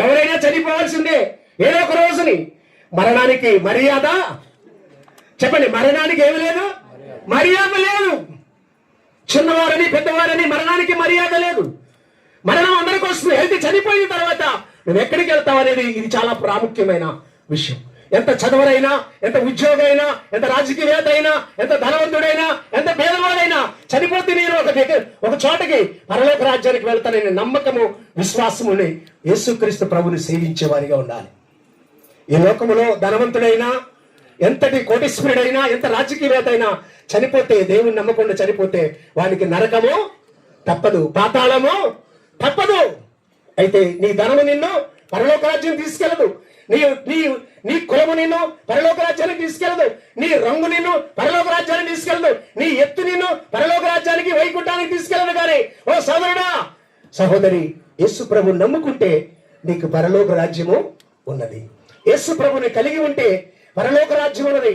ఎవరైనా చనిపోవాల్సిందే ఏదో ఒక రోజుని. మరణానికి మర్యాద, చెప్పండి, మరణానికి ఏమి లేదు, మర్యాద లేదు. చిన్నవారని పెద్దవారని మరణానికి మర్యాద లేదు. మరణం అందరికి వస్తుంది. అయితే చనిపోయిన తర్వాత నువ్వు ఎక్కడికి వెళ్తావు అనేది ఇది చాలా ప్రాముఖ్యమైన విషయం. ఎంత చదువురైనా, ఎంత ఉద్యోగైనా, ఎంత రాజకీయవేత్త అయినా, ఎంత ధనవంతుడైనా, ఎంత పేదవాడైనా చనిపోతే నేను ఒక చోటకి పరలోక రాజ్యానికి వెళ్తానని నమ్మకము, విశ్వాసముని యేసుక్రీస్తు ప్రభుని సేవించే వారిగా ఉండాలి. ఈ లోకములో ధనవంతుడైనా, ఎంతటి కోటీశ్వరుడైనా, ఎంత రాజకీయవేత్త అయినా చనిపోతే, దేవుని నమ్మకుండా చనిపోతే వానికి నరకము తప్పదు, పాతాళము తప్పదు. అయితే నీ ధనము నిన్ను పరలోక రాజ్యం తీసుకెళ్ళదు. నీ కులము నిన్ను పరలోక రాజ్యానికి తీసుకెళ్ళదు. నీ రంగు నిన్ను పరలోక రాజ్యానికి తీసుకెళ్ళదు. నీ ఎత్తు నిన్ను పరలోక రాజ్యానికి, వైకుంఠానికి తీసుకెళ్ళదు. కానీ ఓ సోదరుడా, సహోదరి, యేసు ప్రభుని నమ్ముకుంటే నీకు పరలోక రాజ్యము ఉన్నది. యేసు ప్రభుని కలిగి ఉంటే పరలోక రాజ్యం ఉన్నది.